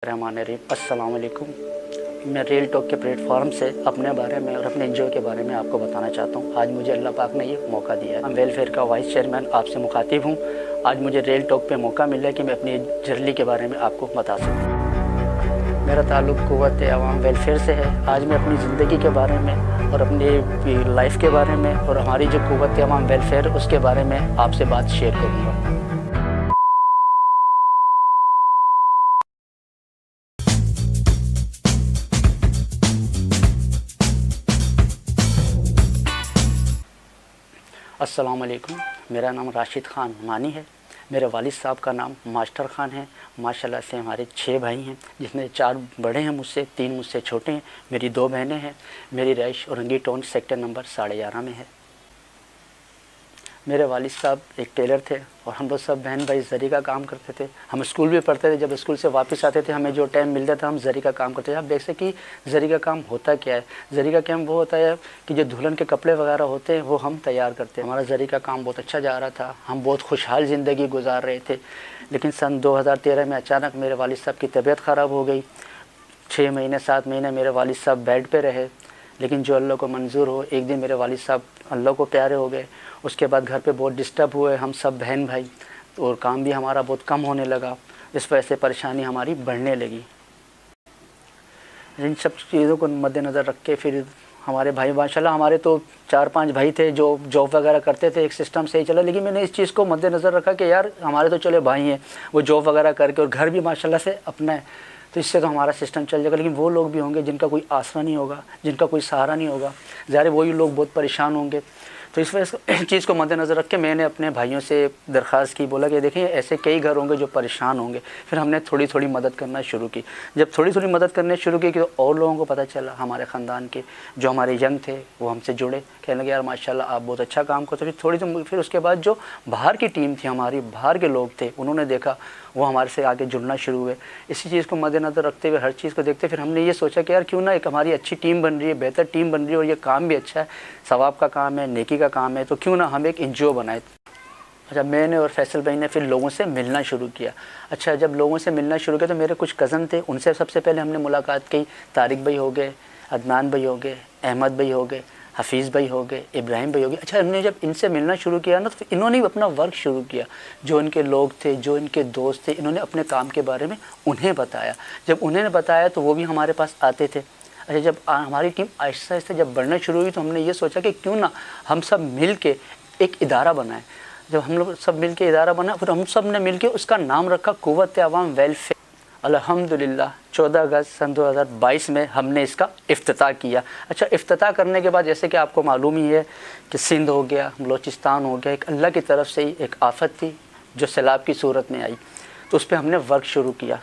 अस्सलाम वालेकुम। मैं रियल टॉक के प्लेटफॉर्म से अपने बारे में और अपने एनजीओ के बारे में आपको बताना चाहता हूँ। आज मुझे अल्लाह पाक ने ये मौका दिया है। मैं वेलफेयर का वाइस चेयरमैन आपसे मुखातिब हूँ। आज मुझे रियल टॉक पे मौका मिला है कि मैं अपनी जर्नी के बारे में आपको बता सकूँ। मेरा ताल्लुक़ क़ुव्वत अवाम वेलफेयर से है। आज मैं अपनी ज़िंदगी के बारे में और अपनी लाइफ के बारे में और हमारी जो क़ुव्वत अवाम वेलफेयर उसके बारे में आपसे बात शेयर करूँगा। अस्सलाम वालेकुम। मेरा नाम राशिद ख़ान मानी है। मेरे वालिद साहब का नाम मास्टर ख़ान है। माशाल्लाह से हमारे 6 भाई हैं, जिसमें 4 बड़े हैं मुझसे, 3 मुझसे छोटे हैं। मेरी 2 बहनें हैं। मेरी रहाइश औरंगी टाउन सेक्टर नंबर 11.5 में है। मेरे वालिद साहब एक टेलर थे और हम लोग सब बहन भाई ज़री का काम करते थे। हम स्कूल भी पढ़ते थे। जब स्कूल से वापस आते थे, हमें जो टाइम मिलता था हम ज़री का काम करते थे। आप देख सकते कि ज़री का काम होता क्या है। ज़री का काम वो होता है कि जो दुल्हन के कपड़े वगैरह होते हैं वो हम तैयार करते हैं। हमारा ज़री का काम बहुत अच्छा जा रहा था। हम बहुत खुशहाल ज़िंदगी गुजार रहे थे। लेकिन सन 2013 में अचानक मेरे वालिद साहब की तबीयत ख़राब हो गई। 6 महीने 7 महीने मेरे वालिद साहब बेड पे रहे। लेकिन जो अल्लाह को मंजूर हो, एक दिन मेरे वालिद साहब अल्लाह को प्यारे हो गए। उसके बाद घर पे बहुत डिस्टर्ब हुए हम सब बहन भाई, और काम भी हमारा बहुत कम होने लगा। इस वजह से परेशानी हमारी बढ़ने लगी। इन सब चीज़ों को मद्देनज़र रख के फिर हमारे भाई, माशाल्लाह हमारे तो 4-5 भाई थे जो जॉब वगैरह करते थे। एक सिस्टम से ही चला। लेकिन मैंने इस चीज़ को मद्देनज़र रखा कि यार हमारे तो चले भाई हैं, वो जॉब वगैरह करके और घर भी माशाल्लाह से अपना है, तो इससे तो हमारा सिस्टम चल जाएगा। लेकिन वो लोग भी होंगे जिनका कोई आसरा नहीं होगा, जिनका कोई सहारा नहीं होगा। ज़ाहिर है वही लोग बहुत परेशान होंगे। तो इस वजह से चीज़ को मद्देनज़र रख के मैंने अपने भाइयों से दरख्वास्त की, बोला कि देखिए ऐसे कई घर होंगे जो परेशान होंगे। फिर हमने थोड़ी थोड़ी मदद करना शुरू की। जब थोड़ी थोड़ी मदद करने शुरू की तो और लोगों को पता चला, हमारे ख़ानदान के जो हमारे यंग थे वो हमसे जुड़े, कहने लगे यार माशाल्लाह आप बहुत अच्छा काम करते। फिर उसके बाद जो बाहर की टीम थी हमारी, बाहर के लोग थे, उन्होंने देखा, वो हमारे से आगे जुड़ना शुरू हुए। इसी चीज़ को मद्देनज़र रखते हुए, हर चीज़ को देखते, फिर हमने ये सोचा कि यार क्यों ना एक हमारी अच्छी टीम बन रही है, बेहतर टीम बन रही है और ये काम भी अच्छा है, सवाब का काम है, नेकी का काम है, तो क्यों ना हम एक एनजीओ बनाए। अच्छा, मैंने और फैसल भाई ने फिर लोगों से मिलना शुरू किया। अच्छा, जब लोगों से मिलना शुरू किया तो मेरे कुछ कज़न थे, उनसे सबसे पहले हमने मुलाकात की। तारिक भाई हो गए, अदनान भाई हो गए, अहमद भाई हो गए, हफ़ीज़ भाई हो गए, इब्राहिम भाई हो गए। अच्छा, हमने जब इनसे मिलना शुरू किया ना तो इन्होंने भी अपना वर्क शुरू किया। जो इनके लोग थे, जो इनके दोस्त थे, इन्होंने अपने काम के बारे में उन्हें बताया। जब उन्हें बताया तो वो भी हमारे पास आते थे। अच्छा, जब हमारी टीम आहिस्ता आहिस्ता जब बढ़ना शुरू हुई तो हमने ये सोचा कि क्यों ना हम सब मिल के एक इदारा बनाएं। जब हम लोग सब मिल के इदारा बना, फिर हम सब ने मिल के उसका नाम रखा क़ुव्वत अवाम वेलफेयर। अल्हम्दुलिल्लाह 14 अगस्त सन 2022 में हमने इसका इफ्तिताह किया। अच्छा, इफ्तिताह करने के बाद जैसे कि आपको मालूम ही है कि सिंध हो गया, बलोचिस्तान हो गया, एक अल्लाह की तरफ से ही एक आफत थी जो सैलाब की सूरत में आई। तो उस पर हमने वर्क शुरू किया।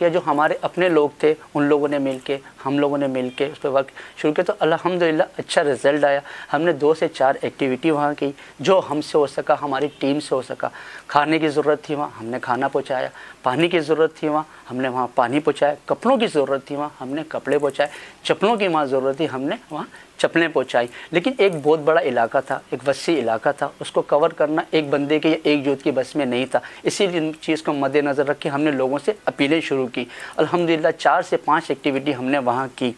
जो हमारे अपने लोग थे उन लोगों ने मिल के, हम लोगों ने मिल के उस पर वर्क शुरू किया। तो अल्हम्दुलिल्लाह अच्छा रिज़ल्ट आया। हमने 2 से 4 एक्टिविटी वहाँ की, जो हमसे हो सका, हमारी टीम से हो सका। खाने की ज़रूरत थी वहाँ हमने खाना पहुँचाया, पानी की ज़रूरत थी वहाँ हमने वहाँ पानी पहुँचाया, कपड़ों की ज़रूरत थी वहाँ हमने कपड़े पहुँचाए, चप्पलों की वहाँ ज़रूरत थी हमने वहाँ चप्पलें पहुँचाई। लेकिन एक बहुत बड़ा इलाका था, एक वसी इलाका था, उसको कवर करना एक बंदे के या एक यूथ की बस में नहीं था। इसी चीज़ को मद्देनज़र रख के हमने लोगों से अपीलें शुरू की। अल्हम्दुलिल्लाह 4 से 5 एक्टिविटी हमने वहाँ की।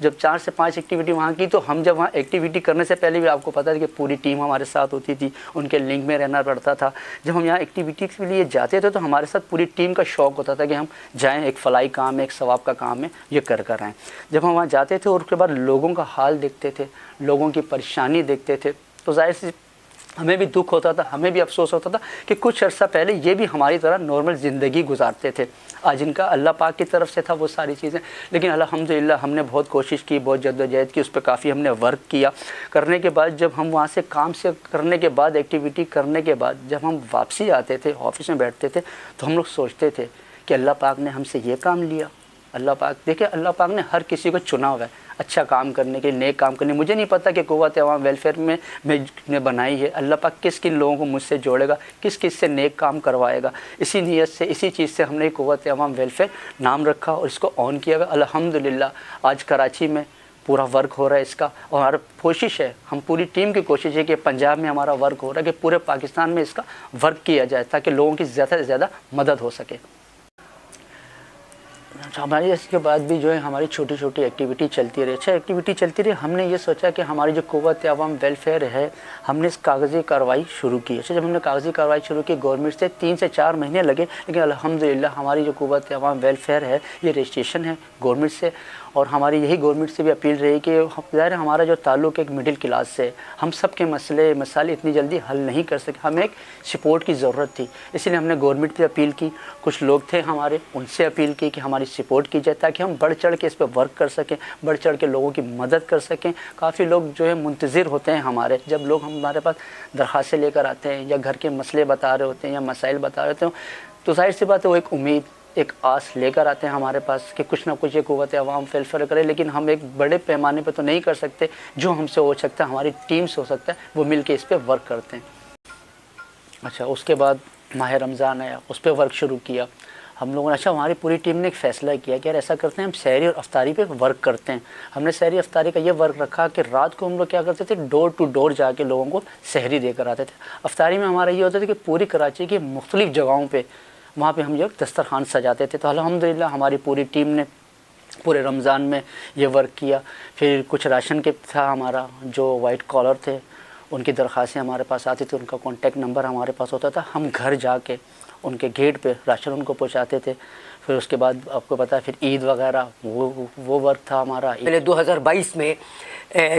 जब 4 से 5 एक्टिविटी वहाँ की तो हम जब वहाँ एक्टिविटी करने से पहले भी आपको पता है कि पूरी टीम हमारे साथ होती थी, उनके लिंक में रहना पड़ता था। जब हम यहाँ एक्टिविटी के लिए जाते थे तो हमारे साथ पूरी टीम का शौक़ होता था कि हम जाएं, एक फलाई काम है, एक सवाब का काम है, ये कर कर आएँ। जब हम वहाँ जाते थे और उसके बाद लोगों का हाल देखते थे, लोगों की परेशानी देखते थे, तो ज़ाहिर सी हमें भी दुख होता था, हमें भी अफसोस होता था कि कुछ अर्सा पहले ये भी हमारी तरह नॉर्मल ज़िंदगी गुजारते थे। आज इनका अल्लाह पाक की तरफ से था वो सारी चीज़ें। लेकिन अल्हम्दुलिल्लाह हमने बहुत कोशिश की, बहुत जद्दोजहद की, उस पर काफ़ी हमने वर्क किया। करने के बाद जब हम वहाँ से काम से करने के बाद, एक्टिविटी करने के बाद जब हम वापसी आते थे, ऑफिस में बैठते थे, तो हम लोग सोचते थे कि अल्लाह पाक ने हमसे ये काम लिया। अल्लाह पाक, देखिए अल्लाह पाक ने हर किसी को चुना हुआ है अच्छा काम करने के, नेक काम करने। मुझे नहीं पता कि क़ुव्वत अवाम वेलफेयर में मैं बनाई है, अल्लाह पाक किस किन लोगों को मुझसे जोड़ेगा, किस किस से नेक काम करवाएगा। इसी नीयत से, इसी चीज़ से हमने क़ुव्वत अवाम वेलफेयर नाम रखा और इसको ऑन किया गया। अल्हम्दुलिल्लाह आज कराची में पूरा वर्क हो रहा है इसका, और हमारी कोशिश है, हम पूरी टीम की कोशिश है कि पंजाब में हमारा वर्क हो रहा है कि पूरे पाकिस्तान में इसका वर्क किया जाए ताकि लोगों की ज़्यादा से ज़्यादा मदद हो सके। ہماری اس کے بعد بھی جو ہے ہماری چھوٹی چھوٹی ایکٹیویٹی چلتی رہی، اچھا ایکٹیویٹی چلتی رہی. ہم نے یہ سوچا کہ ہماری جو قوت عوام ویلفیئر ہے، ہم نے اس کاغذی کارروائی شروع کی. اچھا جب ہم نے کاغذی کارروائی شروع کی گورنمنٹ سے 3 سے 4 مہینے لگے، لیکن الحمدللہ ہماری جو قوت عوام ویلفیئر ہے یہ رجسٹریشن ہے گورنمنٹ سے. اور ہماری یہی گورنمنٹ سے بھی اپیل رہی کہ ظاہر ہمارا جو تعلق ایک مڈل کلاس سے، ہم سب کے مسائل اتنی جلدی حل نہیں کر سکے، ہمیں ایک سپورٹ کی ضرورت تھی. اس لیے ہم نے گورنمنٹ پہ اپیل کی، کچھ لوگ تھے ہمارے ان سے اپیل کی کہ ہماری سپورٹ کی جائے تاکہ ہم بڑھ چڑھ کے اس پہ ورک کر سکیں، بڑھ چڑھ کے لوگوں کی مدد کر سکیں. کافی لوگ جو ہے منتظر ہوتے ہیں ہمارے، جب لوگ ہمارے پاس درخواستیں لے کر آتے ہیں یا گھر کے مسئلے بتا رہے ہوتے ہیں یا مسائل بتا رہے ہوتے ہیں، تو ظاہر سی بات ہے وہ ایک امید، ایک آس لے کر آتے ہیں ہمارے پاس کہ کچھ نہ کچھ یہ قوت عوام ویلفیئر کرے. لیکن ہم ایک بڑے پیمانے پہ تو نہیں کر سکتے، جو ہم سے ہو سکتا ہے ہماری ٹیم سے ہو سکتا ہے وہ مل کے اس پہ ورک کرتے ہیں. اچھا اس کے بعد ماہ رمضان آیا، اس پہ ورک شروع کیا ہم لوگوں نے. اچھا ہماری پوری ٹیم نے ایک فیصلہ کیا کہ یار ایسا کرتے ہیں ہم سحری اور افطاری پہ ورک کرتے ہیں. ہم نے سحری افطاری کا یہ ورک رکھا کہ رات کو ہم لوگ کیا کرتے تھے، ڈور ٹو ڈور جا کے لوگوں کو سحری دے کر آتے تھے. افطاری میں ہمارا یہ ہوتا تھا کہ پوری کراچی کی مختلف جگہوں پہ وہاں پہ ہم یہ دسترخوان سجاتے تھے. تو الحمدللہ ہماری پوری ٹیم نے پورے رمضان میں یہ ورک کیا. پھر کچھ راشن کے تھا ہمارا، جو وائٹ کالر تھے ان کی درخواستیں ہمارے پاس آتی تھی، ان کا کانٹیکٹ نمبر ہمارے پاس ہوتا تھا، ہم گھر جا کے ان کے گیٹ پہ راشن ان کو پہنچاتے تھے. پھر اس کے بعد آپ کو پتہ ہے پھر عید وغیرہ وہ ورک تھا ہمارا. میں نے 2022 میں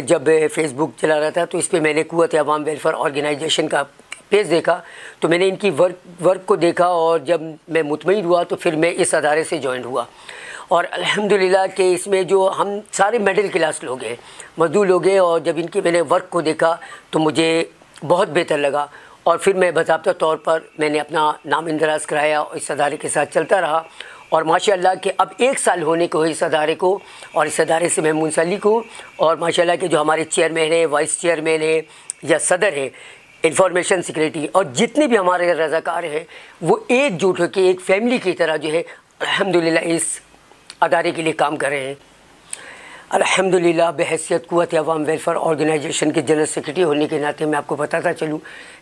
جب فیس بک چلا رہا تھا تو اس پہ میں نے قوت عوام ویلفیئر آرگنائزیشن کا پیج دیکھا، تو میں نے ان کی ورک کو دیکھا اور جب میں مطمئن ہوا تو پھر میں اس ادارے سے جوائن ہوا. اور الحمدللہ کہ اس میں جو ہم سارے مڈل کلاس لوگ ہیں، مزدور لوگ ہیں، اور جب ان کی میں نے ورک کو دیکھا تو مجھے بہت بہتر لگا. اور پھر میں باضابطہ طور پر میں نے اپنا نام اندراج کرایا اور اس ادارے کے ساتھ چلتا رہا. اور ماشاءاللہ کہ اب 1 سال ہونے کو ہے اس ادارے کو، اور اس ادارے سے میں منسلک ہوں. اور ماشاءاللہ کہ جو ہمارے چیئرمین ہیں، وائس چیئرمین ہیں یا صدر ہیں، انفارمیشن سیکریٹری اور جتنے بھی ہمارے رضاکار ہیں، وہ ایک جٹ ہو کے ایک فیملی کی طرح جو ہے الحمدللہ اس ادارے کے لیے کام کر رہے ہیں. الحمدللہ بحیثیت قوت عوام ویلفیئر آرگنائزیشن کے جنرل سیکریٹری ہونے کے ناطے میں آپ کو بتاتا چلوں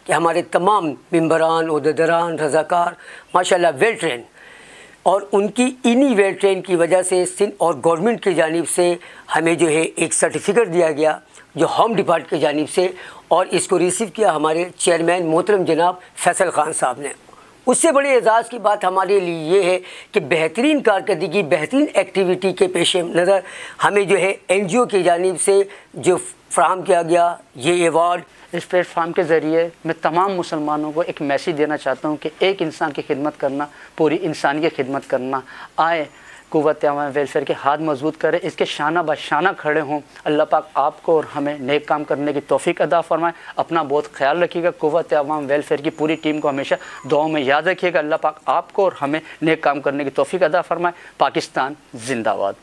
کہ ہمارے تمام ممبران، عہدیداران، رضاکار ماشاءاللہ ویل ٹرین، اور ان کی انہی ویل ٹرین کی وجہ سے سندھ اور گورنمنٹ کی جانب سے ہمیں جو ہے ایک سرٹیفکیٹ دیا گیا جو ہوم ڈپارٹ کی جانب سے، اور اس کو ریسیو کیا ہمارے چیئرمین محترم جناب فیصل خان صاحب نے. اس سے بڑے اعزاز کی بات ہمارے لیے یہ ہے کہ بہترین کارکردگی، بہترین ایکٹیویٹی کے پیش نظر ہمیں جو ہے NGO کی جانب سے جو فراہم کیا گیا یہ ایوارڈ. اس پلیٹ فارم کے ذریعے میں تمام مسلمانوں کو ایک میسیج دینا چاہتا ہوں کہ ایک انسان کی خدمت کرنا پوری انسانی کی خدمت کرنا. آئے قوت عوام ویلفیئر کے ہاتھ مضبوط کرے، اس کے شانہ بہ شانہ کھڑے ہوں. اللہ پاک آپ کو اور ہمیں نیک کام کرنے کی توفیق عطا فرمائے. اپنا بہت خیال رکھیے گا. قوت عوام ویلفیئر کی پوری ٹیم کو ہمیشہ دعاؤں میں یاد رکھیے گا. اللہ پاک آپ کو اور ہمیں نیک کام کرنے کی توفیق عطا فرمائے. پاکستان زندہ باد.